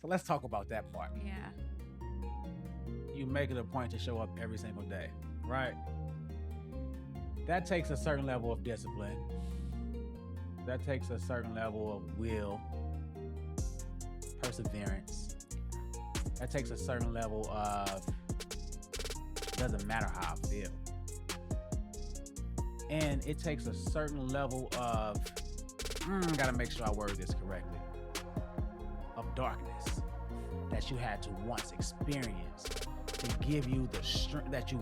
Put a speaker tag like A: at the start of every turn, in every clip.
A: So let's talk about that part.
B: Yeah.
A: You make it a point to show up every single day, right? That takes a certain level of discipline. That takes a certain level of will, perseverance. That takes a certain level of doesn't matter how I feel. And it takes a certain level of gotta make sure I word this correctly, of darkness that you had to once experience to give you the strength that you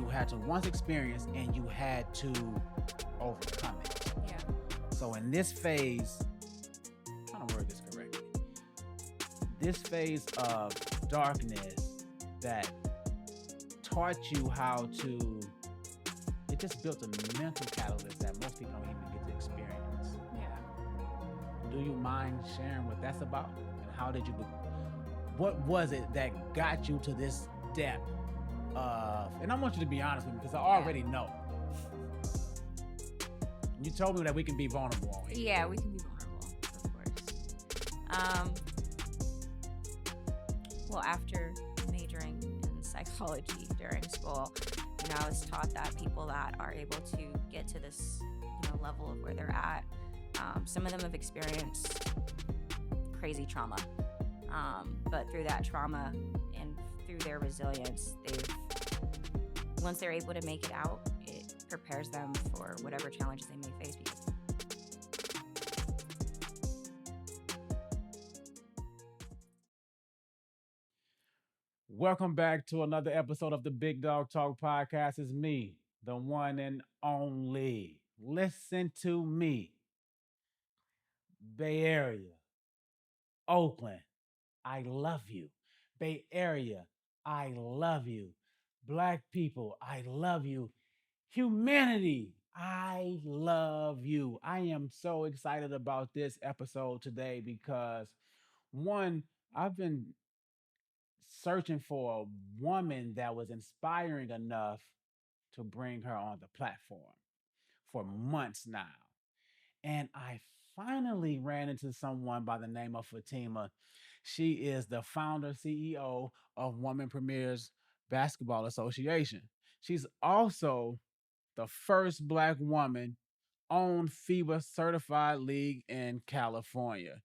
A: had to once experience, and you had to overcome it.
B: Yeah.
A: So in this phase, I'm trying to word this correctly. This phase of darkness that taught you how to, it just built a mental catalyst that most people don't even get to experience.
B: Yeah.
A: Do you mind sharing what that's about? And how did you, what was it that got you to this depth of, and I want you to be honest with me because I already know. You told me that we can be vulnerable on here.
B: Yeah, we can be vulnerable, of course. Well, after majoring in psychology during school, I was taught that people that are able to get to this, level of where they're at, some of them have experienced crazy trauma. But through that trauma and through their resilience, once they're able to make it out, it prepares them for whatever challenges they may face.
A: Welcome back to another episode of the Big Dog Talk Podcast. It's me, the one and only. Listen to me. Bay Area, Oakland, I love you. Bay Area, I love you. Black people, I love you. Humanity, I love you. I am so excited about this episode today because, one, I've been searching for a woman that was inspiring enough to bring her on the platform for months now. And I finally ran into someone by the name of Fatima. She is the founder, CEO of Women Premiers Basketball Association. She's also the first Black woman on FIBA certified league in California.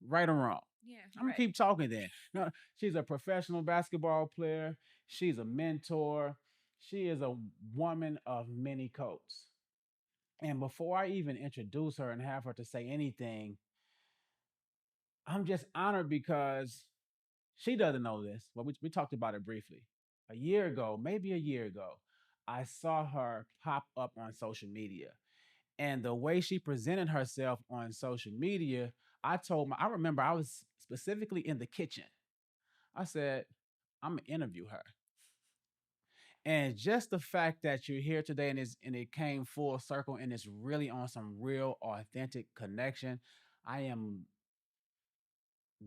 A: Right or wrong?
B: Yeah,
A: I'm gonna keep talking then. No, she's a professional basketball player. She's a mentor. She is a woman of many coats. And before I even introduce her and have her to say anything, I'm just honored because she doesn't know this. Well, we talked about it briefly. A year ago, maybe a year ago, I saw her pop up on social media. And the way she presented herself on social media, I remember I was specifically in the kitchen. I said, I'm gonna interview her. And just the fact that you're here today and it came full circle and it's really on some real authentic connection, I am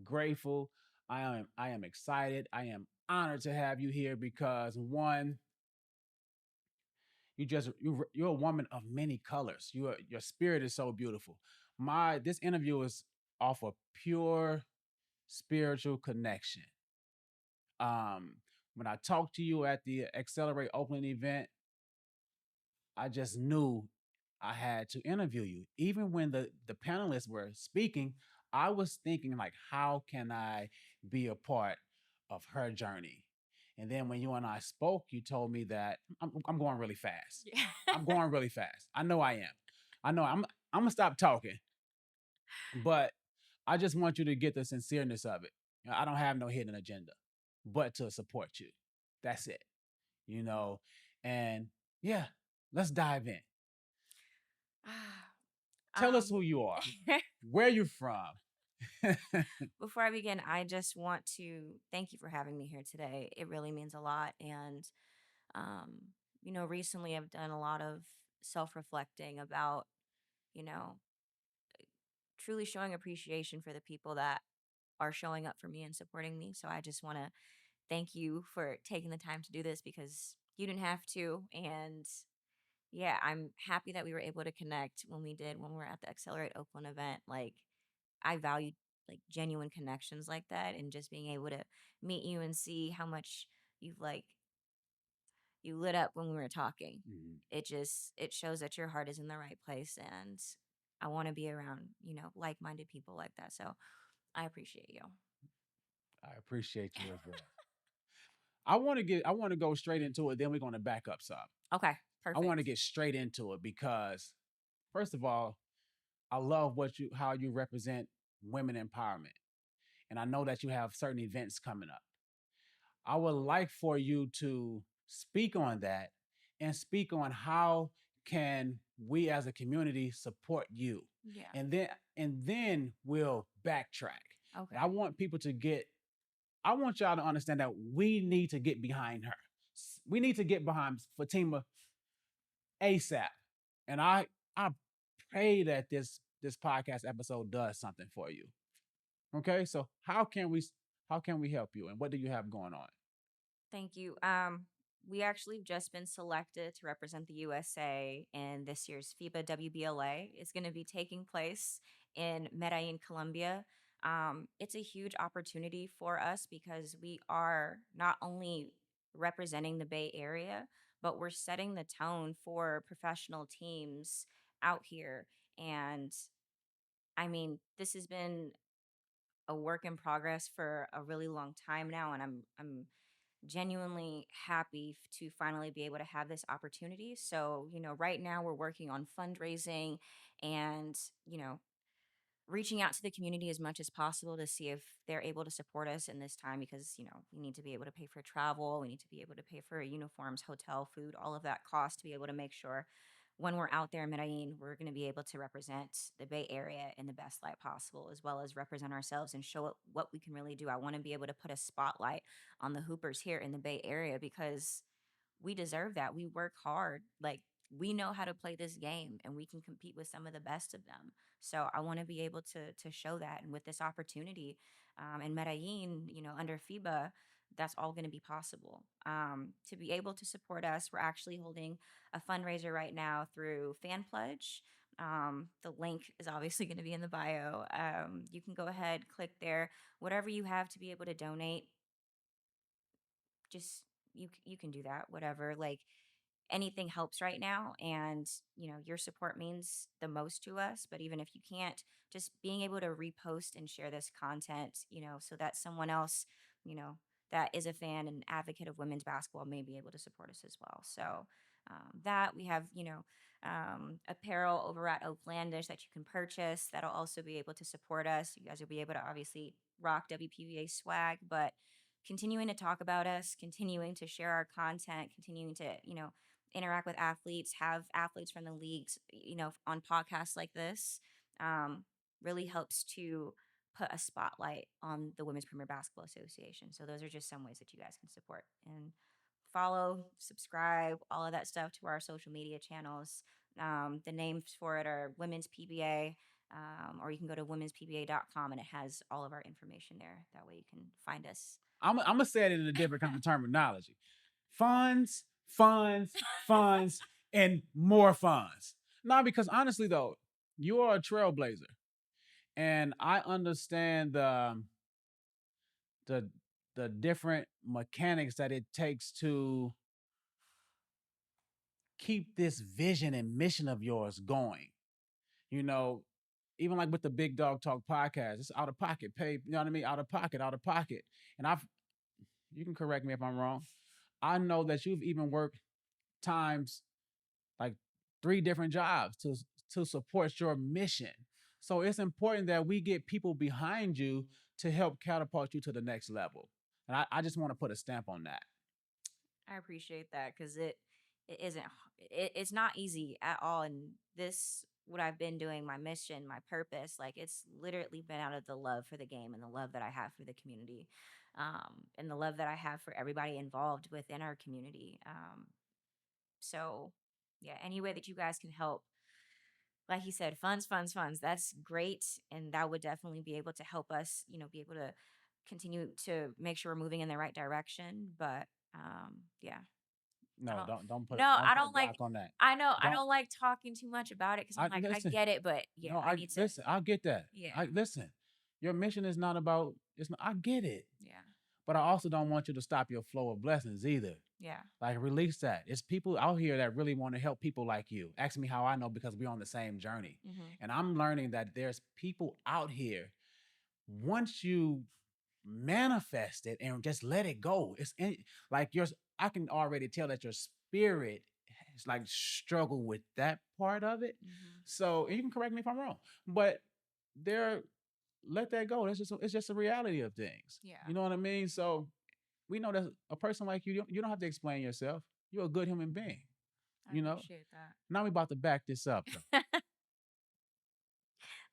A: grateful. I am excited. I am honored to have you here because one, you're a woman of many colors. Your spirit is so beautiful. This interview is off a pure spiritual connection. Um, when I talked to you at the Accelerate Oakland event, I just knew I had to interview you. Even when the panelists were speaking, I was thinking like, how can I be a part of her journey? And then when you and I spoke, you told me that I'm going really fast.
B: Yeah.
A: I'm going really fast. I know I am. I know I'm gonna stop talking, but I just want you to get the sincereness of it. I don't have no hidden agenda, but to support you. That's it. You know, and yeah, let's dive in. Tell us who you are, where you're from.
B: Before I begin, I just want to thank you for having me here today. It really means a lot. And, recently I've done a lot of self reflecting about, you know, truly showing appreciation for the people that are showing up for me and supporting me. So I just want to thank you for taking the time to do this because you didn't have to. And yeah, I'm happy that we were able to connect when we were at the Accelerate Oakland event. Like, I valued like genuine connections like that, and just being able to meet you and see how much you've like you lit up when we were talking.
A: Mhm.
B: It shows that your heart is in the right place, and I want to be around, like-minded people like that. So I appreciate you.
A: I appreciate you as well. I want to go straight into it. Then we're going to back up some.
B: Okay,
A: I want to
B: perfect.
A: get straight into it because, first of all, I love how you represent women empowerment, and I know that you have certain events coming up. I would like for you to speak on that and speak on how can we as a community support you,
B: Yeah.
A: and then we'll backtrack. And I
B: Okay.
A: want people to get. I want y'all to understand that we need to get behind her. We need to get behind Fatima ASAP. And I pray that this podcast episode does something for you. Okay, so how can we help you, and what do you have going on?
B: Thank you. We actually have just been selected to represent the USA in this year's FIBA WBLA. It's going to be taking place in Medellin, Colombia. It's a huge opportunity for us because we are not only representing the Bay Area, but we're setting the tone for professional teams out here. And I mean, this has been a work in progress for a really long time now, and I'm genuinely happy to finally be able to have this opportunity. So, right now we're working on fundraising and, you know, reaching out to the community as much as possible to see if they're able to support us in this time because, we need to be able to pay for travel, we need to be able to pay for uniforms, hotel, food, all of that cost to be able to make sure when we're out there in Medellin, we're going to be able to represent the Bay Area in the best light possible, as well as represent ourselves and show what we can really do. I want to be able to put a spotlight on the hoopers here in the Bay Area because we deserve that. We work hard. Like, we know how to play this game and we can compete with some of the best of them. So I want to be able to show that. And with this opportunity in Medellin, under FIBA, that's all going to be possible. To be able to support us, we're actually holding a fundraiser right now through Fan Pledge. The link is obviously going to be in the bio. You can go ahead, click there, whatever you have to be able to donate. Just you can do that. Whatever, like anything helps right now, and your support means the most to us. But even if you can't, just being able to repost and share this content, so that someone else, you know that is a fan and advocate of women's basketball may be able to support us as well. So that we have, apparel over at Oaklandish that you can purchase that'll also be able to support us. You guys will be able to obviously rock WPVA swag, but continuing to talk about us, continuing to share our content, continuing to, interact with athletes, have athletes from the leagues, on podcasts like this, um, really helps to put a spotlight on the Women's Premier Basketball Association. So those are just some ways that you guys can support and follow, subscribe, all of that stuff to our social media channels. The names for it are Women's PBA, or you can go to womenspba.com and it has all of our information there. That way you can find us.
A: I'm gonna say it in a different kind of terminology. Funds, funds, funds, and more funds. Not because honestly though, you are a trailblazer, and I understand the the different mechanics that it takes to keep this vision and mission of yours going. You know, even like with the Big Dog Talk podcast, it's out of pocket, pay, you know what I mean? Out of pocket, out of pocket. And you can correct me if I'm wrong. I know that you've even worked times like 3 different jobs to support your mission. So it's important that we get people behind you to help catapult you to the next level. And I just want to put a stamp on that.
B: I appreciate that because it isn't it's not easy at all. And this what I've been doing, my mission, my purpose, like it's literally been out of the love for the game and the love that I have for the community, and the love that I have for everybody involved within our community. So yeah, any way that you guys can help, like you said, funds, funds, funds. That's great, and that would definitely be able to help us, be able to continue to make sure we're moving in the right direction. But yeah, I
A: No,
B: don't.
A: don't
B: No,
A: don't
B: I
A: put a
B: don't like.
A: block on that.
B: I know I
A: Don't
B: don't like talking too much about it because I'm
A: I
B: like I
A: listen.
B: get it, but yeah,
A: No,
B: I
A: I
B: need to.
A: listen. I get that.
B: Yeah,
A: I listen. Your mission is not about, it's not, I get it.
B: Yeah.
A: But I also don't want you to stop your flow of blessings either.
B: Yeah.
A: Like, release that. It's people out here that really want to help people like you. Ask me how I know, because we're on the same journey. And I'm learning that there's people out here, once you manifest it and just let it go, it's like yours. I can already tell that your spirit is like struggle with that part of it. So, and you can correct me if I'm wrong, but there, let that go. It's just a reality of things.
B: Yeah.
A: You know what I mean? So we know that a person like you don't have to explain yourself. You're a good human being.
B: I appreciate that.
A: Now we about to back this up.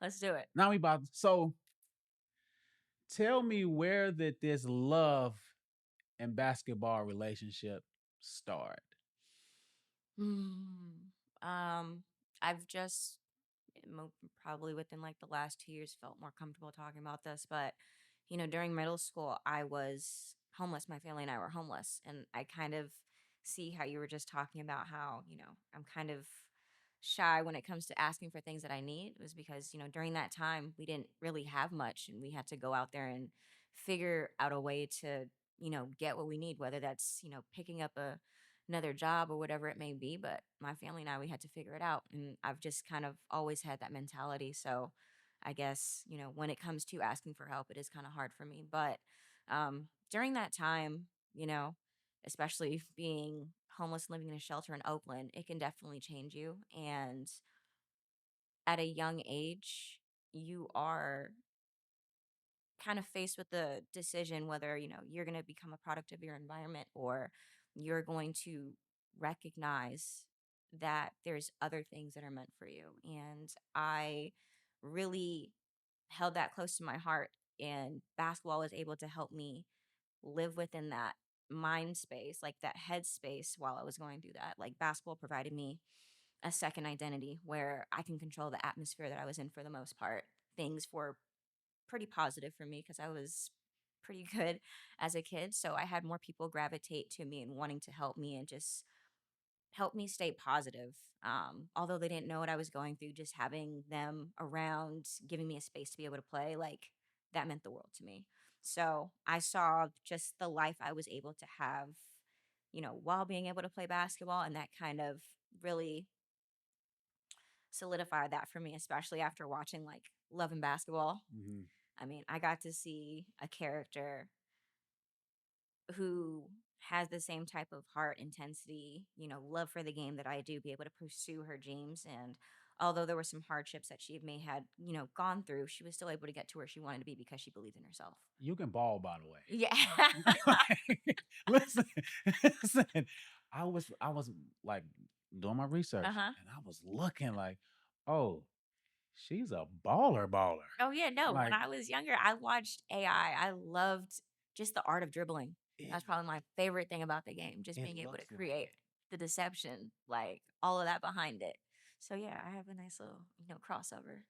B: Let's do it.
A: Now we about, so tell me, where did this love and basketball relationship start?
B: I've just probably within like the last 2 years felt more comfortable talking about this, but during middle school I was homeless. My family and I were homeless, and I kind of see how you were just talking about how I'm kind of shy when it comes to asking for things that I need. It was because during that time we didn't really have much, and we had to go out there and figure out a way to get what we need, whether that's picking up another job or whatever it may be. But my family and I, we had to figure it out. And I've just kind of always had that mentality. So I guess, when it comes to asking for help, it is kind of hard for me. But during that time, especially being homeless, living in a shelter in Oakland, it can definitely change you. And at a young age, you are kind of faced with the decision whether you're going to become a product of your environment, or you're going to recognize that there's other things that are meant for you. And I really held that close to my heart, and basketball was able to help me live within that mind space, like that head space, while I was going through that. Like, basketball provided me a second identity where I can control the atmosphere that I was in. For the most part, things were pretty positive for me because I was pretty good as a kid. So I had more people gravitate to me and wanting to help me and just help me stay positive. Although they didn't know what I was going through, just having them around, giving me a space to be able to play, like, that meant the world to me. So I saw just the life I was able to have, while being able to play basketball. And that kind of really solidified that for me, especially after watching like Love and Basketball. I mean, I got to see a character who has the same type of heart, intensity, love for the game that I do, be able to pursue her dreams. And although there were some hardships that she may had, gone through, she was still able to get to where she wanted to be because she believed in herself.
A: You can ball, by the way.
B: Yeah.
A: listen, listen. I was like doing my research, and I was looking like, oh, she's a baller.
B: Oh yeah, no.
A: Like,
B: when I was younger, I watched AI. I loved just the art of dribbling. That's probably my favorite thing about the game, just being able to create the deception, like all of that behind it. So yeah, I have a nice little, crossover.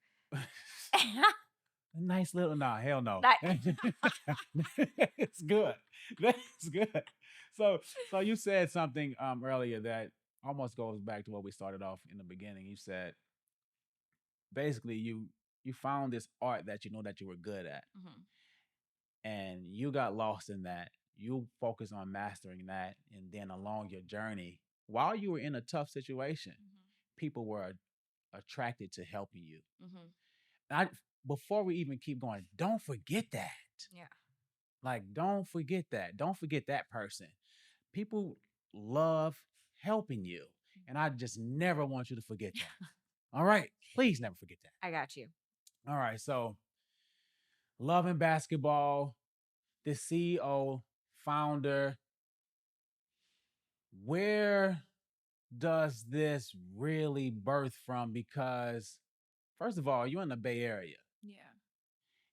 A: Nice little, nah, hell no.
B: That-
A: It's good. That's good. So you said something earlier that almost goes back to what we started off in the beginning. You said basically you found this art that you know that you were good at, and you got lost in that. You focus on mastering that, and then along your journey, while you were in a tough situation, people were attracted to helping you. Before we even keep going, don't forget that.
B: Yeah.
A: Like, don't forget that. Don't forget that person. People love helping you. And I just never want you to forget that. All right. Please never forget that.
B: I got you.
A: All right. So, Love and Basketball, the CEO, founder. Where does this really birth from? Because, first of all, you're in the Bay Area.
B: Yeah.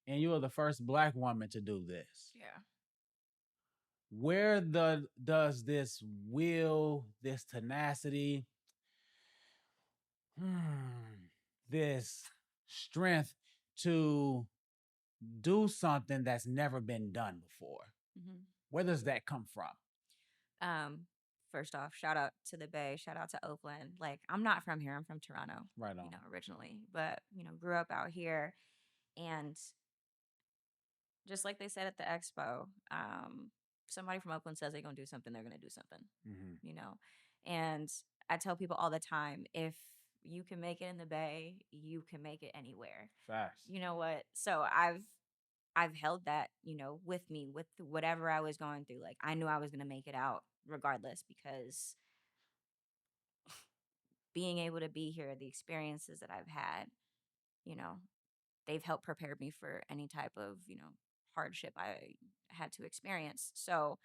A: And you are the first Black woman to do this.
B: Yeah.
A: Where does this will, this tenacity, this strength to do something that's never been done before, where does that come from?
B: First off, shout out to the Bay, shout out to Oakland. Like, I'm not from here, I'm from Toronto.
A: Right on.
B: Originally, but grew up out here. And just like they said at the expo, somebody from Oakland says they're gonna do something, they're gonna do something,
A: Mm-hmm.
B: you know. And I tell people all the time, if you can make it in the Bay, you can make it anywhere.
A: Facts.
B: You know what? So I've held that, with me with whatever I was going through. Like I knew I was gonna make it out regardless because being able to be here, the experiences that I've had, you know, they've helped prepare me for any type of, hardship I had to experience. So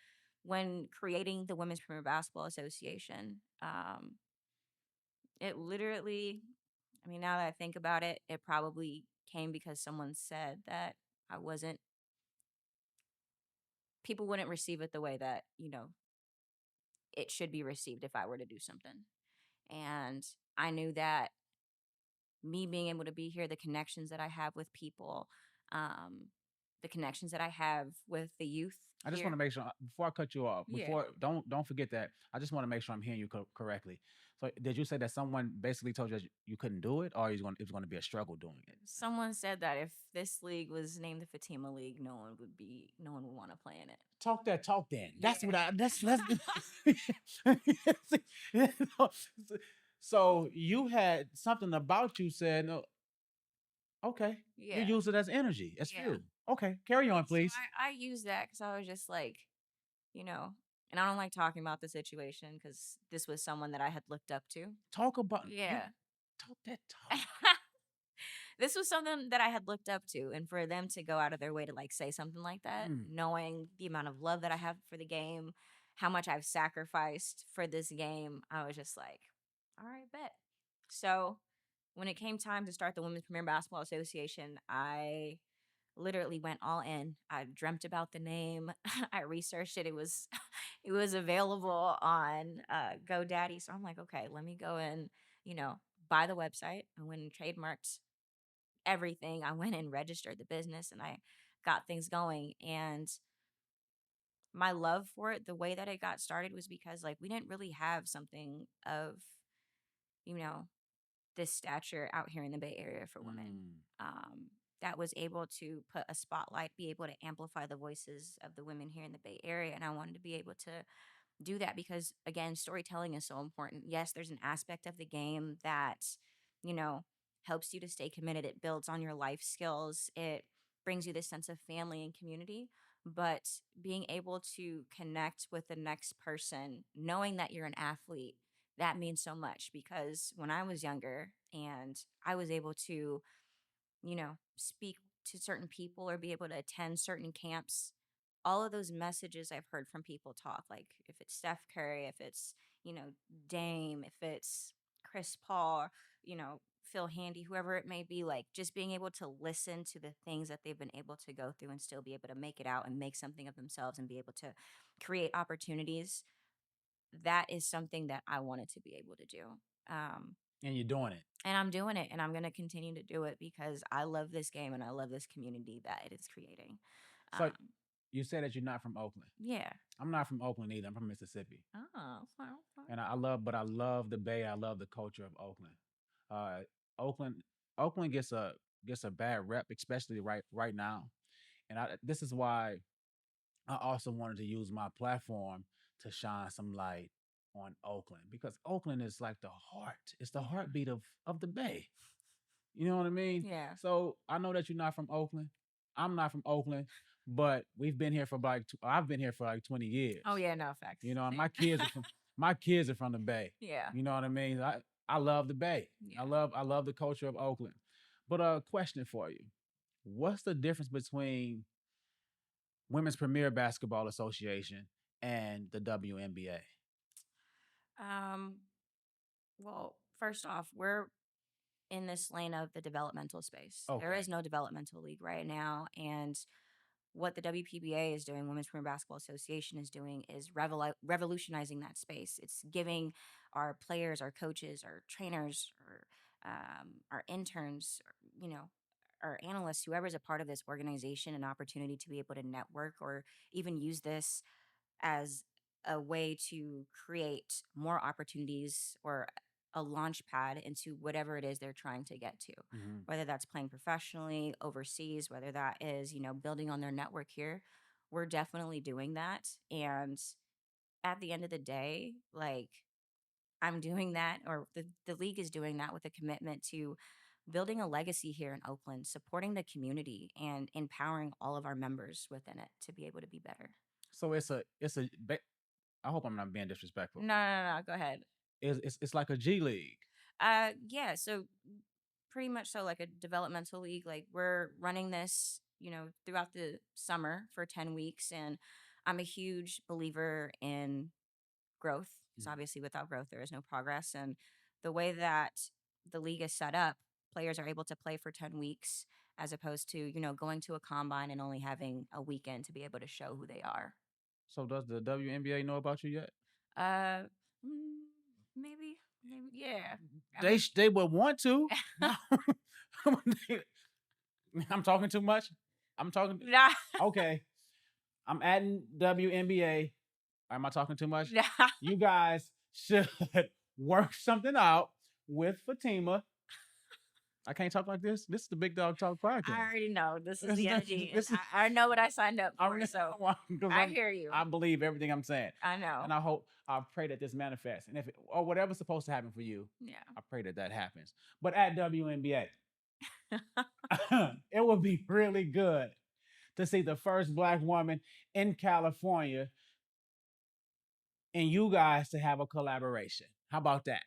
B: when creating the Women's Premier Basketball Association, it literally, I mean, now that I think about it, it probably came because someone said that I wasn't, people wouldn't receive it the way that, it should be received if I were to do something. And I knew that me being able to be here, the connections that I have with people, um, the connections that I have with the youth
A: I just want to
B: here.
A: make sure before I cut you off.
B: Yeah.
A: Before don't forget that. I just want to make sure I'm hearing you correctly. So did you say that someone basically told you that you couldn't do it, or it was going to be a struggle doing it?
B: Someone said that if this league was named the Fatima League, no one would want to play in it.
A: Talk that talk then. That's
B: Yeah.
A: what I. That's. You know, so you had something about you said no. Okay, you
B: Yeah.
A: use it as energy, as
B: Yeah.
A: fuel. Okay, carry on,
B: So
A: please.
B: I use that because I was just like, you know, and I don't like talking about the situation because this was someone that I had looked up to.
A: Talk about you.
B: Yeah.
A: Talk that talk.
B: This was something that I had looked up to, and for them to go out of their way to like say something like that,
A: Mm.
B: knowing the amount of love that I have for the game, how much I've sacrificed for this game, I was just like, all right, bet. So when it came time to start the Women's Premier Basketball Association, I literally went all in. I dreamt about the name. I researched it. It was it was available on GoDaddy. So I'm like, okay, let me go and, buy the website. I went and trademarked everything. I went and registered the business and I got things going. And my love for it, the way that it got started was because like we didn't really have something of, you know, this stature out here in the Bay Area for women.
A: Mm.
B: That was able to put a spotlight, be able to amplify the voices of the women here in the Bay Area. And I wanted to be able to do that because, again, storytelling is so important. Yes, there's an aspect of the game that, you know, helps you to stay committed. It builds on your life skills. It brings you this sense of family and community. But being able to connect with the next person, knowing that you're an athlete, that means so much because when I was younger and I was able to, speak to certain people or be able to attend certain camps, all of those messages I've heard from people talk, like if it's Steph Curry, if it's, Dame, if it's Chris Paul, Phil Handy, whoever it may be, like just being able to listen to the things that they've been able to go through and still be able to make it out and make something of themselves and be able to create opportunities. That is something that I wanted to be able to do. Um,
A: And you're doing it.
B: and I'm doing it and I'm going to continue to do it because I love this game and I love this community that it is creating.
A: So
B: Um,
A: you said that you're not from Oakland.
B: yeah.
A: I'm not from Oakland either. I'm from Mississippi.
B: Oh, well,
A: And I love the Bay. I love the culture of Oakland. Uh, Oakland, Oakland gets a bad rep, especially right now. And this is why I also wanted to use my platform to shine some light on Oakland because Oakland is like the heart. It's the heartbeat of the Bay. You know what I mean?
B: yeah.
A: So I know that you're not from Oakland. I'm not from Oakland, but we've been here for like I've been here for like 20 years.
B: Oh yeah, no facts.
A: You know, and
B: Same.
A: my kids are from the Bay.
B: Yeah.
A: You know what I mean? I love the Bay.
B: Yeah.
A: I love the culture of Oakland. But a question for you. What's the difference between Women's Premier Basketball Association and the WNBA?
B: Um. Well, first off, we're in this lane of the developmental space. There
A: Okay.
B: is no developmental league right now, and what the WPBA is doing, Women's Premier Basketball Association is doing, is revolutionizing that space. It's giving our players, our coaches, our trainers, our interns, our analysts, whoever's a part of this organization, an opportunity to be able to network or even use this as a way to create more opportunities or a launch pad into whatever it is they're trying to get to,
A: Mm-hmm.
B: whether that's playing professionally overseas, whether that is, building on their network here. We're definitely doing that. And at the end of the day, like, I'm doing that, or the league is doing that with a commitment to building a legacy here in Oakland, supporting the community and empowering all of our members within it to be able to be better.
A: So I hope I'm not being disrespectful.
B: No, no, no, go ahead.
A: It's like a G League.
B: Yeah, so pretty much so like a developmental league. Like we're running this, throughout the summer for 10 weeks. And I'm a huge believer in growth, because obviously without growth, there is no progress. And the way that the league is set up, players are able to play for 10 weeks as opposed to, going to a combine and only having a weekend to be able to show who they are.
A: So does the WNBA know about you yet?
B: Uh, maybe, yeah.
A: They would want to. I'm talking too much. I'm talking.
B: Nah.
A: Okay. I'm adding WNBA. Am I talking too much?
B: Nah.
A: You guys should work something out with Fatima. I can't talk like this. This is the Big Dog Talk podcast.
B: I already know. This is the energy. I know what I signed up for. So I hear you.
A: I believe everything I'm saying.
B: I know.
A: And I pray that this manifests. And or whatever's supposed to happen for you, I pray that happens. But at WNBA, it would be really good to see the first Black woman in California and you guys to have a collaboration. How about that?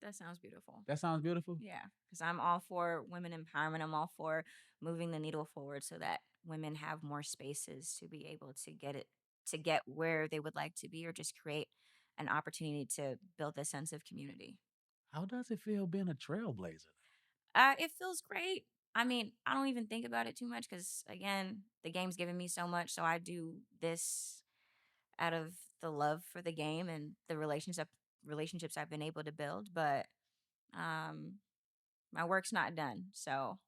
B: That sounds beautiful.
A: That sounds beautiful?
B: Yeah, because I'm all for women empowerment. I'm all for moving the needle forward so that women have more spaces to be able to get where they would like to be, or just create an opportunity to build a sense of community.
A: How does it feel being a trailblazer?
B: It feels great. I mean, I don't even think about it too much because, again, the game's given me so much. So I do this out of the love for the game and the relationships I've been able to build. But my work's not done. So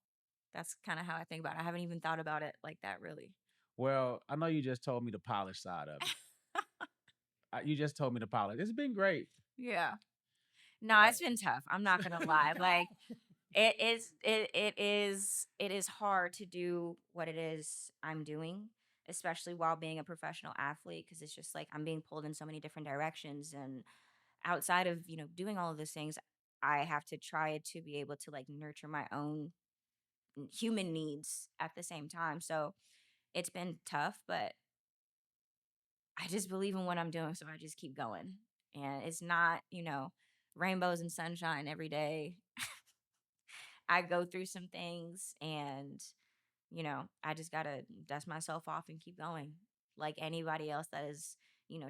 B: that's kind of how I think about it. I haven't even thought about it like that, really.
A: Well, I know you just told me the polished side of it. You just told me the polish. It's been great.
B: Yeah. No, it's been tough. I'm not gonna lie. Like it is hard to do what it is I'm doing, especially while being a professional athlete, because it's just like I'm being pulled in so many different directions. And outside of, doing all of those things, I have to try to be able to like nurture my own human needs at the same time. So it's been tough, but I just believe in what I'm doing, so I just keep going. And it's not, rainbows and sunshine every day. I go through some things, and I just got to dust myself off and keep going. Like anybody else that is,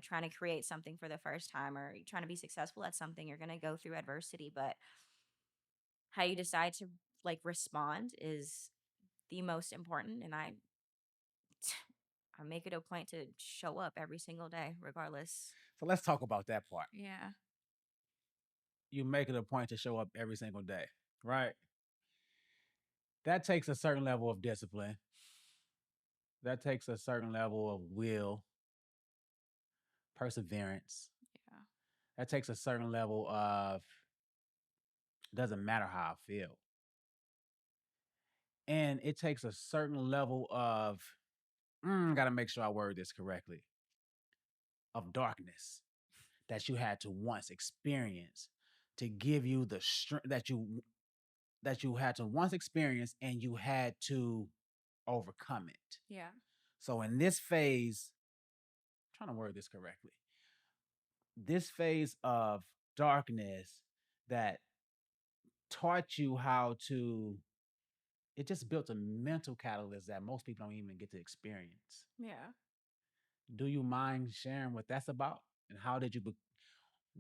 B: trying to create something for the first time, or trying to be successful at something, you're going to go through adversity, but how you decide to like respond is the most important. And I make it a point to show up every single day, regardless.
A: So let's talk about that part.
B: Yeah.
A: You make it a point to show up every single day, right? That takes a certain level of discipline. That takes a certain level of will, perseverance.
B: Yeah.
A: That takes a certain level of, doesn't matter how I feel. And it takes a certain level of, gotta make sure I word this correctly, of darkness that you had to once experience to give you the strength that you had to once experience, and you had to overcome it.
B: Yeah.
A: So in this phase, I'm trying to word this correctly. This phase of darkness that taught you how to, it just built a mental catalyst that most people don't even get to experience.
B: Yeah.
A: Do you mind sharing what that's about? And how did you,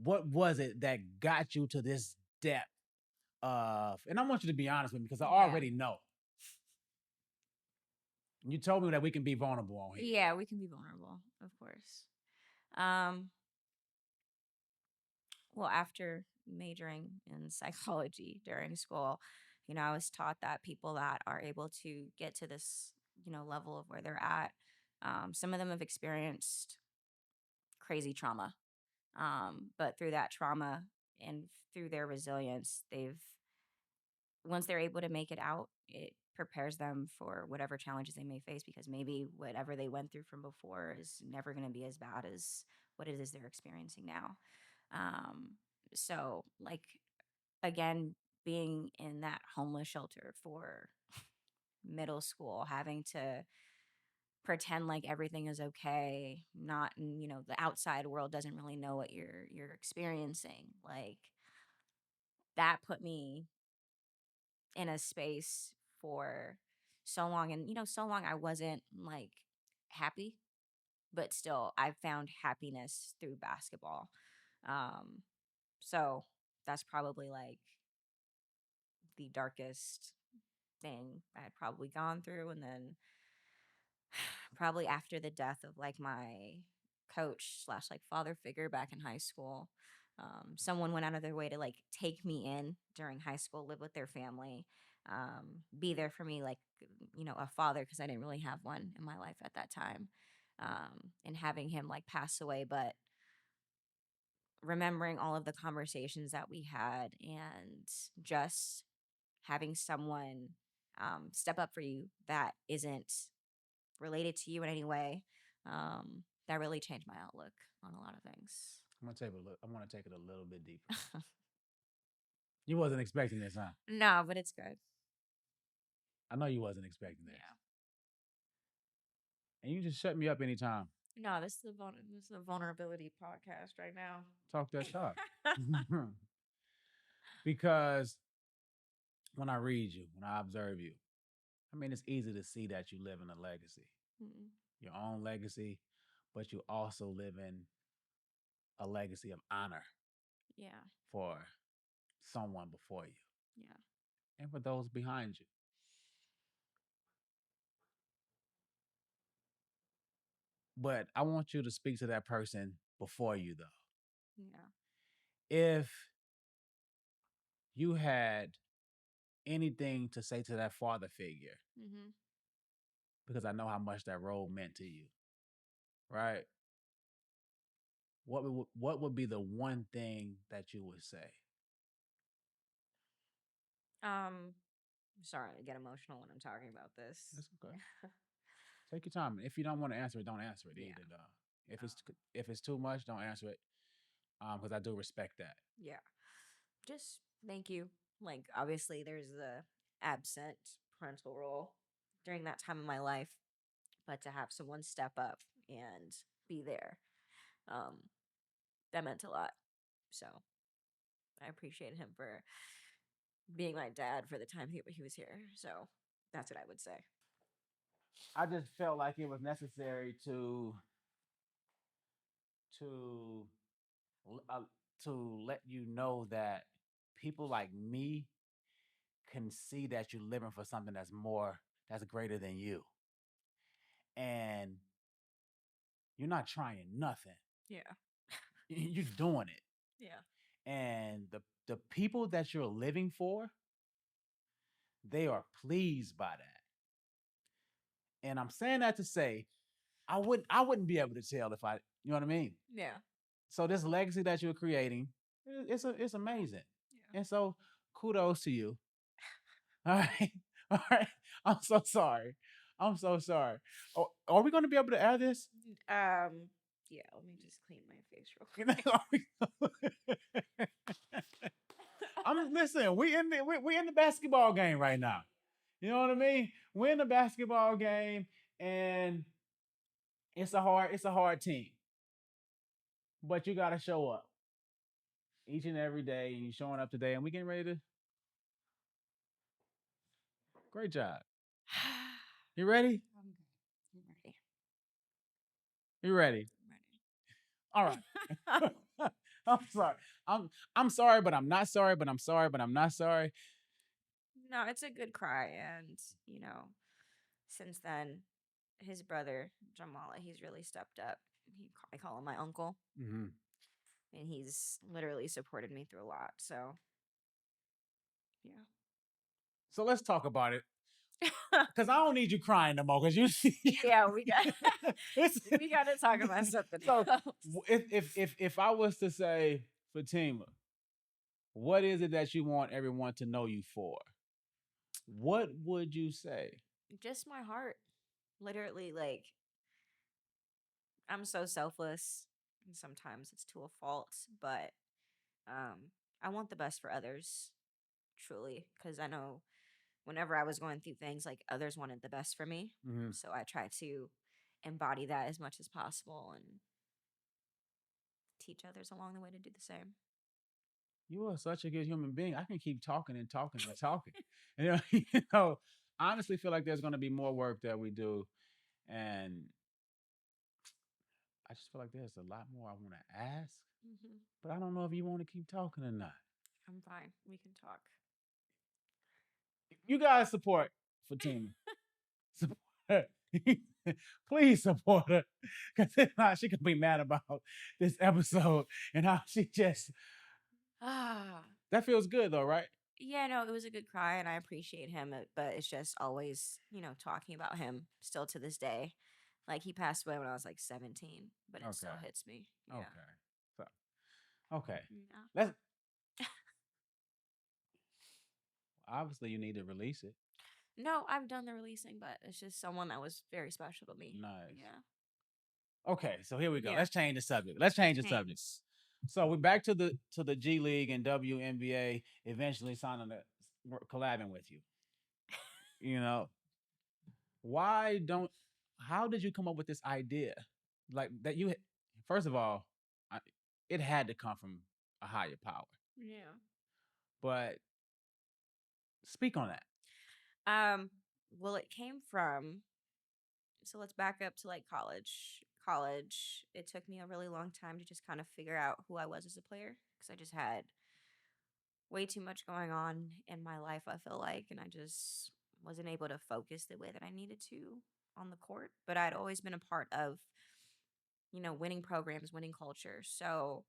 A: what was it that got you to this depth of, and I want you to be honest with me because I already know. You told me that we can be vulnerable on here.
B: Yeah, we can be vulnerable, of course. Well, after majoring in psychology during school, I was taught that people that are able to get to this, level of where they're at, some of them have experienced crazy trauma. But through that trauma, and through their resilience, they've once they're able to make it out, it prepares them for whatever challenges they may face because maybe whatever they went through from before is never going to be as bad as what it is they're experiencing now. Um, so, like, again, being in that homeless shelter for middle school, having to pretend like everything is okay, not, the outside world doesn't really know what you're experiencing. Like, that put me in a space for so long, and so long I wasn't like happy, but still I found happiness through basketball. um so that's probably like the darkest thing I had probably gone through. And then probably after the death of like my coach slash like father figure back in high school, someone went out of their way to like take me in during high school, live with their family, be there for me, like, a father, because I didn't really have one in my life at that time. And having him like pass away, but remembering all of the conversations that we had and just having someone step up for you that isn't related to you in any way, that really changed my outlook on a lot of things.
A: I want to take it a little bit deeper. You wasn't expecting this, huh?
B: No, but it's good.
A: I know you wasn't expecting this.
B: Yeah.
A: And you just shut me up anytime.
B: No, this is a vulnerability podcast right now.
A: Talk that talk. Because when I read you, when I observe you, I mean, it's easy to see that you live in a legacy, your own legacy, but you also live in a legacy of honor.
B: Yeah.
A: For someone before you.
B: Yeah.
A: And for those behind you. But I want you to speak to that person before you, though.
B: Yeah.
A: If you had anything to say to that father figure, because I know how much that role meant to you, right? What would be the one thing that you would say?
B: Sorry, I get emotional when I'm talking about this.
A: That's okay. Take your time. If you don't want to answer it, don't answer it
B: Yeah.
A: either. If it's too much, don't answer it. Because I do respect that.
B: Yeah. Just thank you. Like, obviously, there's the absent parental role during that time of my life, but to have someone step up and be there, that meant a lot. So I appreciated him for being my dad for the time he was here. So that's what I would say.
A: I just felt like it was necessary to uh, to let you know that people like me can see that you're living for something that's greater than you, and you're not trying nothing.
B: Yeah.
A: You're doing it.
B: Yeah.
A: And the people that you're living for, they are pleased by that. And I'm saying that to say, I wouldn't be able to tell if I, you know what I mean?
B: Yeah.
A: So this legacy that you're creating, it's amazing.
B: Yeah.
A: And so kudos to you. All right. All right. I'm so sorry. I'm so sorry. Oh, are we going to be able to air this?
B: Yeah, let me just clean my face real quick.
A: Listen, we in the basketball game right now. You know what I mean? We're in the basketball game, and it's a hard team. But you gotta show up each and every day, and you're showing up today, and we getting ready to. Great job. You ready?
B: I'm ready.
A: You ready?
B: I'm
A: All
B: ready.
A: right. I'm sorry. I'm sorry, but I'm not sorry, but I'm sorry, but I'm not sorry.
B: No, it's a good cry. And, since then, his brother, Jamala, he's really stepped up. I call him my uncle.
A: Mm-hmm.
B: And he's literally supported me through a lot. So, yeah.
A: So let's talk about it. Because I don't need you crying no more. Because you,
B: yeah, we got to talk about something.
A: So if I was to say, Fatima, what is it that you want everyone to know you for? What would you say?
B: Just my heart. Literally, like, I'm so selfless. And sometimes it's to a fault, but I want the best for others, truly, because I know whenever I was going through things, like others wanted the best for me.
A: Mhm.
B: So I try to embody that as much as possible and teach others along the way to do the same.
A: You are such a good human being. I can keep talking and talking and talking. You know, I honestly feel like there's going to be more work that we do, and I just feel like there's a lot more I want to ask,
B: Hmm.
A: but I don't know if you want to keep talking or not.
B: I'm fine. We can talk.
A: You guys support Fatima. Support her. Please support her, because if not, she could be mad about this episode and how she just.
B: Ah,
A: That feels good though, right?
B: yeah, no, it was a good cry, and I appreciate him. But it's just always, talking about him still to this day. Like he passed away when I was like 17, but it still
A: Okay.
B: hits me. Yeah.
A: Okay. So okay.
B: Yeah.
A: Let's obviously you need to release it.
B: No, I've done the releasing, but it's just someone that was very special to me.
A: Nice.
B: Yeah.
A: Okay, so here we go.
B: Yeah.
A: Let's change the subject. Let's change the subject.
B: Thanks.
A: So we're back to the G League and WNBA eventually signing collabing with you. You know, why don't? How did you come up with this idea? Like that you first of all, I, it had to come from a higher power.
B: Yeah.
A: But speak on that.
B: Um, well, it came from, so let's back up to like college. College, it took me a really long time to just kind of figure out who I was as a player because I just had way too much going on in my life, I feel like, and I just wasn't able to focus the way that I needed to on the court. But I'd always been a part of, winning programs, winning culture. So,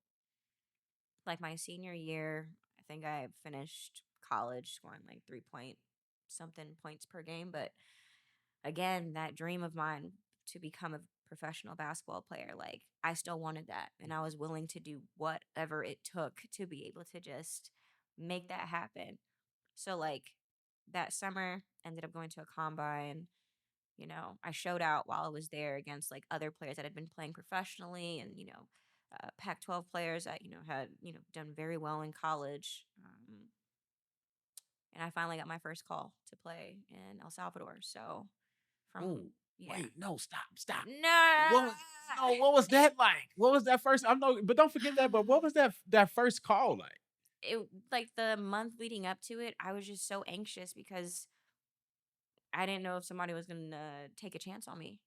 B: like my senior year, I think I finished college scoring like 3 point something points per game. But again, that dream of mine to become a professional basketball player, like I still wanted that. And I was willing to do whatever it took to be able to just make that happen. So, like, that summer, ended up going to a combine. I showed out while I was there against like other players that had been playing professionally and, Pac 12 players that, had, done very well in college. And I finally got my first call to play in El Salvador. So,
A: Oh,
B: from, yeah.
A: wait, no, stop.
B: No.
A: What was no? What was that like? What was that first? I know, but don't forget that. But what was that first call like?
B: It, like the month leading up to it, I was just so anxious because I didn't know if somebody was going to take a chance on me.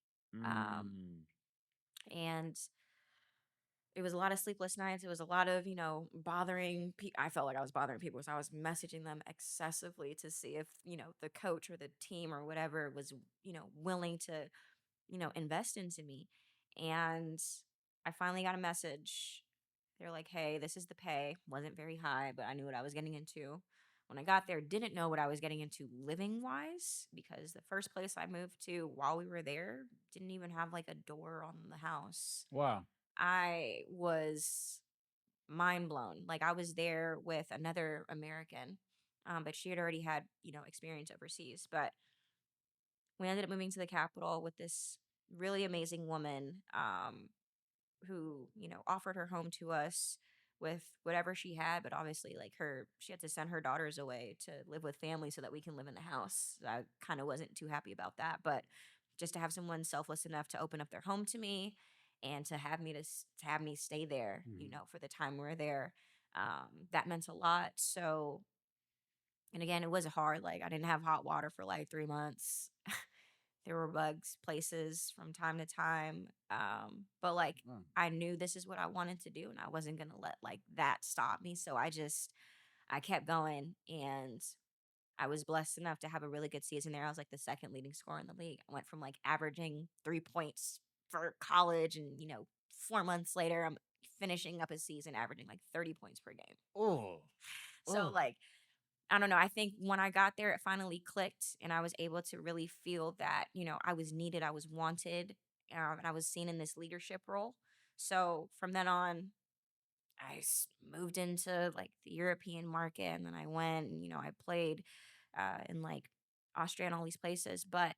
B: Um,
A: Mm.
B: and it was a lot of sleepless nights. It was a lot of, bothering I felt like I was bothering people. So I was messaging them excessively to see if, the coach or the team or whatever was, willing to, invest into me. And I finally got a message. They're like, hey, this is the pay. Wasn't very high, but I knew what I was getting into. When I got there, didn't know what I was getting into living wise because the first place I moved to while we were there didn't even have like a door on the house.
A: Wow.
B: I was mind blown. Like I was there with another American, but she had already had, experience overseas. But we ended up moving to the capital with this really amazing woman who, offered her home to us with whatever she had, but obviously like she had to send her daughters away to live with family so that we can live in the house. I kind of wasn't too happy about that, but just to have someone selfless enough to open up their home to me and to have me to have me stay there,
A: Mhm.
B: for the time we are there, that meant a lot. So, and again, it was hard. Like I didn't have hot water for like 3 months. There were bugs places from time to time. But like
A: Mm.
B: I knew this is what I wanted to do and I wasn't gonna let like that stop me. So I kept going and I was blessed enough to have a really good season there. I was like the second leading scorer in the league. I went from like averaging 3 points for college and 4 months later I'm finishing up a season averaging like 30 points per game.
A: Oh,
B: So
A: oh.
B: like I don't know. I think when I got there, it finally clicked, and I was able to really feel that I was needed, I was wanted, and I was seen in this leadership role. So from then on, moved into like the European market, and then I went and, I played in like Austria and all these places. But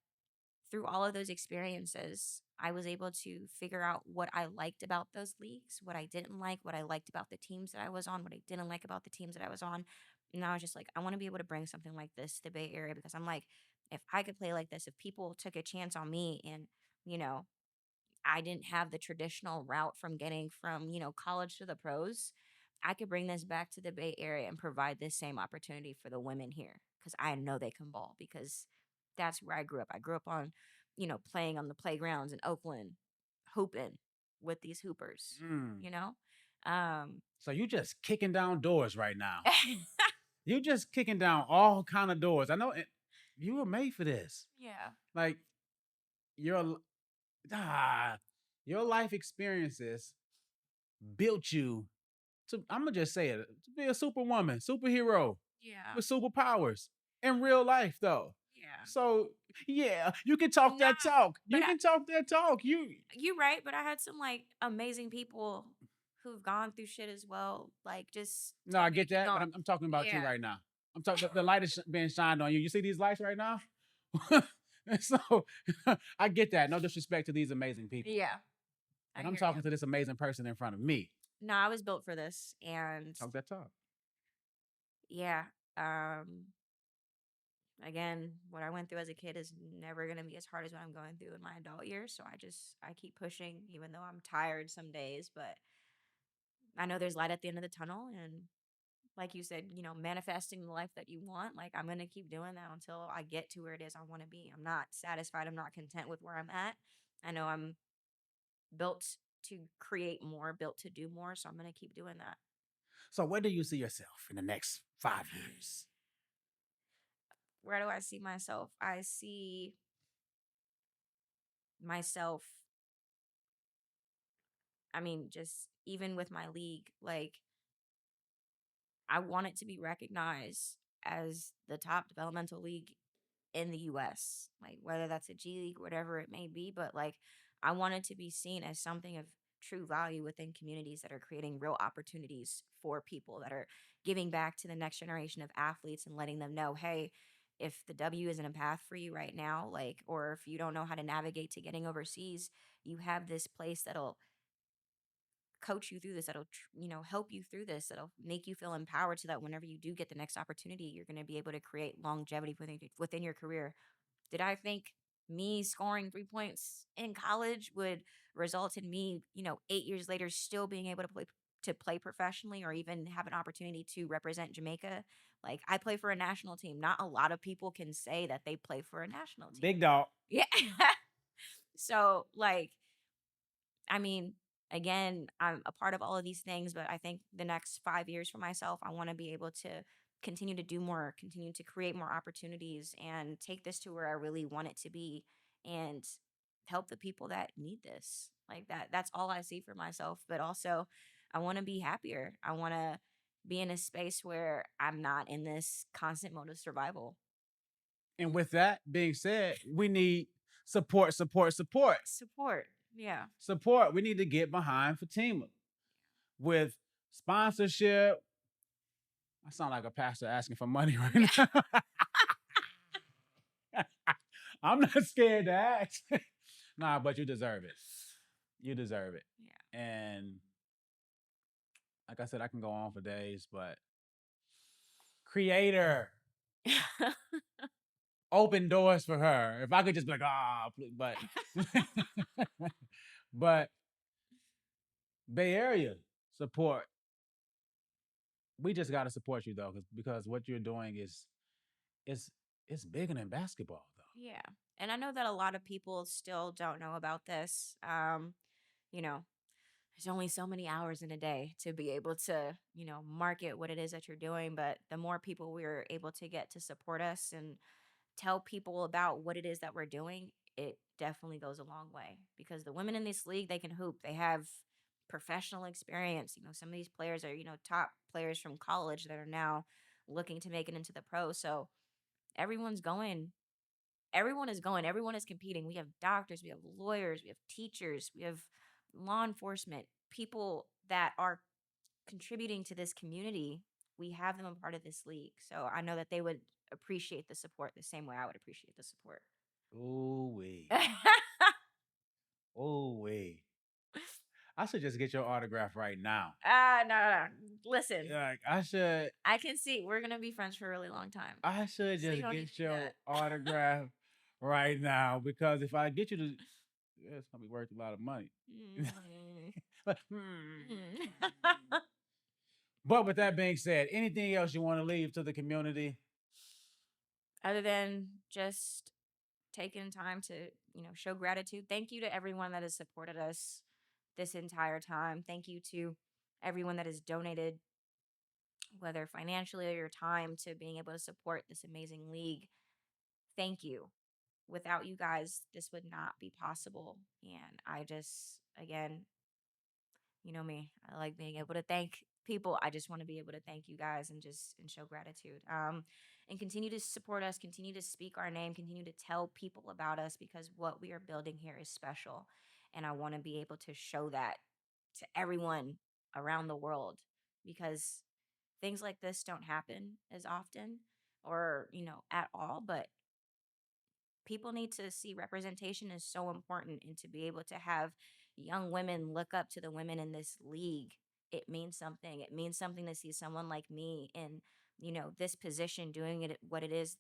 B: through all of those experiences, I was able to figure out what I liked about those leagues, what I didn't like, what I liked about the teams that I was on, what I didn't like about the teams that I was on. And I was just like, I want to be able to bring something like this to the Bay Area, because I'm like, if I could play like this, if people took a chance on me and, you know, I didn't have the traditional route from getting from, college to the pros, I could bring this back to the Bay Area and provide this same opportunity for the women here, because I know they can ball, because that's where I grew up. I grew up on, playing on the playgrounds in Oakland, hooping with these hoopers,
A: Mm.
B: you know? Um,
A: So you just kicking down doors right now. You just kicking down all kind of doors. I know you were made for this.
B: yeah.
A: Like your your life experiences built you to, I'm gonna just say it, to be a superwoman, superhero
B: Yeah.
A: with superpowers in real life though.
B: Yeah.
A: So yeah, you can talk that
B: Nah,
A: talk.
B: but
A: You can talk that talk.
B: you're right, but I had some like amazing people who've gone through shit as well. Like, just
A: No,
B: tell
A: I
B: me to
A: get
B: keep
A: that, but
B: going.
A: I'm talking about you
B: Yeah.
A: right now. I'm talking the light is being shined on you. You see these lights right now? So I get that. No disrespect to these amazing people.
B: Yeah. I
A: But I'm
B: hear
A: talking
B: you.
A: to this amazing person in front of me.
B: No, I was built for this. And
A: Talk that talk.
B: yeah, um, again, what I went through as a kid is never going to be as hard as what I'm going through in my adult years. So I keep pushing, even though I'm tired some days, but I know there's light at the end of the tunnel. And like you said, manifesting the life that you want, like I'm going to keep doing that until I get to where it is I want to be. I'm not satisfied. I'm not content with where I'm at. I know I'm built to create more, built to do more. So I'm going to keep doing that.
A: So where do you see yourself in the next 5 years?
B: Where do I see myself? I see myself, I mean, just even with my league, like I want it to be recognized as the top developmental league in the US, like whether that's a G League, whatever it may be. But like, I want it to be seen as something of true value within communities that are creating real opportunities for people, that are giving back to the next generation of athletes and letting them know, hey, if the W isn't a path for you right now, like, or if you don't know how to navigate to getting overseas, you have this place that'll coach you through this, that'll help you through this, that'll make you feel empowered, so that whenever you do get the next opportunity, you're going to be able to create longevity within your career. Did I think me scoring 3 points in college would result in me, 8 years later, still being able to play professionally, or even have an opportunity to represent Jamaica? Like, I play for a national team. Not a lot of people can say that they play for a national team.
A: Big dog.
B: Yeah. So, like, I mean, again, I'm a part of all of these things, but I think the next 5 years for myself, I want to be able to continue to do more, continue to create more opportunities, and take this to where I really want it to be, and help the people that need this. Like that's all I see for myself. But also, I want to be happier. I want to be in a space where I'm not in this constant mode of survival.
A: And with that being said, we need support, support, support.
B: Support. Yeah.
A: Support. We need to get behind Fatima with sponsorship. I sound like a pastor asking for money right now. I'm not scared to ask. Nah, but you deserve it. You deserve it.
B: Yeah.
A: And like I said, I can go on for days, but creator, open doors for her. If I could just be like, but but Bay Area support. We just got to support you though, because what you're doing is it's bigger than basketball though.
B: Yeah. And I know that a lot of people still don't know about this. You know, there's only so many hours in a day to be able to, market what it is that you're doing. But the more people we're able to get to support us and tell people about what it is that we're doing, it definitely goes a long way, because the women in this league, they can hoop. They have professional experience. Some of these players are, top players from college that are now looking to make it into the pros. So everyone's going everyone is going, everyone is competing. We have doctors, we have lawyers, we have teachers, we have law enforcement, people that are contributing to this community, we have them a part of this league. So I know that they would appreciate the support the same way I would appreciate the support.
A: Ooh wee. Ooh wee. I should just get your autograph right now.
B: No. Listen,
A: Like I should.
B: I can see we're gonna be friends for a really long time.
A: I should
B: So you
A: just
B: don't need
A: get
B: to do
A: your
B: that.
A: autograph right now because if I get you to, it's gonna be worth a lot of money. But, but with that being said, anything else you want to leave to the community?
B: Other than just taking time to, show gratitude. Thank you to everyone that has supported us this entire time. Thank you to everyone that has donated, whether financially or your time, to being able to support this amazing league. Thank you. Without you guys, this would not be possible. And I just, again, you know me, I like being able to thank people. I just want to be able to thank you guys and show gratitude. And continue to support us, continue to speak our name, continue to tell people about us, because what we are building here is special. And I want to be able to show that to everyone around the world, because things like this don't happen as often or, at all, but people need to see representation is so important, and to be able to have young women look up to the women in this league, it means something. It means something to see someone like me in, this position, doing it what it is,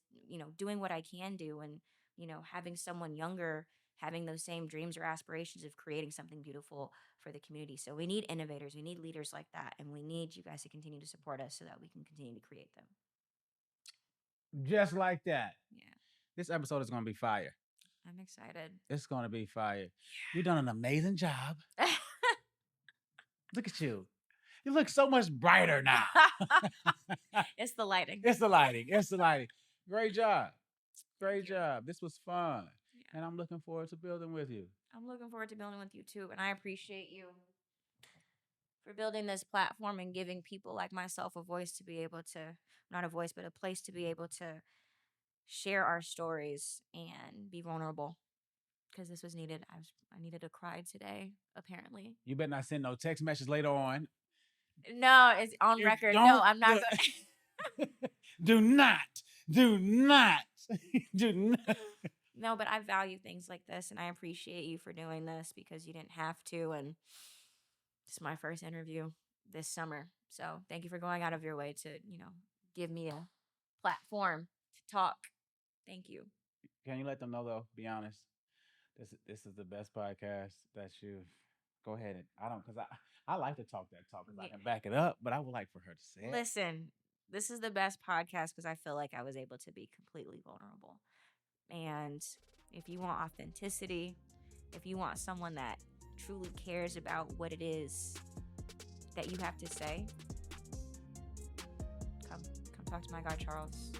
B: doing what I can do, and, having someone younger having those same dreams or aspirations of creating something beautiful for the community. So we need innovators, we need leaders like that, and we need you guys to continue to support us so that we can continue to create them.
A: Just like that.
B: Yeah.
A: This episode is gonna be fire.
B: I'm excited.
A: It's gonna be fire. You've done an amazing job. Look at you. You look so much brighter now.
B: It's the lighting.
A: It's the lighting. It's the lighting. Great job. Great job. This was fun. Yeah. And I'm looking forward to building with you.
B: I'm looking forward to building with you too. And I appreciate you for building this platform and giving people like myself a voice to be able to, not a voice, but a place to be able to share our stories and be vulnerable, because this was needed. I needed to cry today, apparently.
A: You better not send no text message later on.
B: No, it's on record. No, I'm not going.
A: Do not. Do not. Do not.
B: No, but I value things like this, and I appreciate you for doing this, because you didn't have to. And it's my first interview this summer. So thank you for going out of your way to, give me a platform to talk. Thank you.
A: Can you let them know, though? Be honest. This is the best podcast that you've. Go ahead. I don't, because I like to talk that talk because I can back it up, but I would like for her to say it.
B: Listen, this is the best podcast because I feel like I was able to be completely vulnerable. And if you want authenticity, if you want someone that truly cares about what it is that you have to say, come talk to my guy Charles.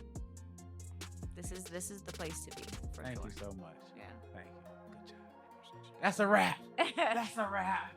B: This is the place to be.
A: Thank you so much.
B: Yeah.
A: Thank you. Good job. That's a wrap. That's a wrap.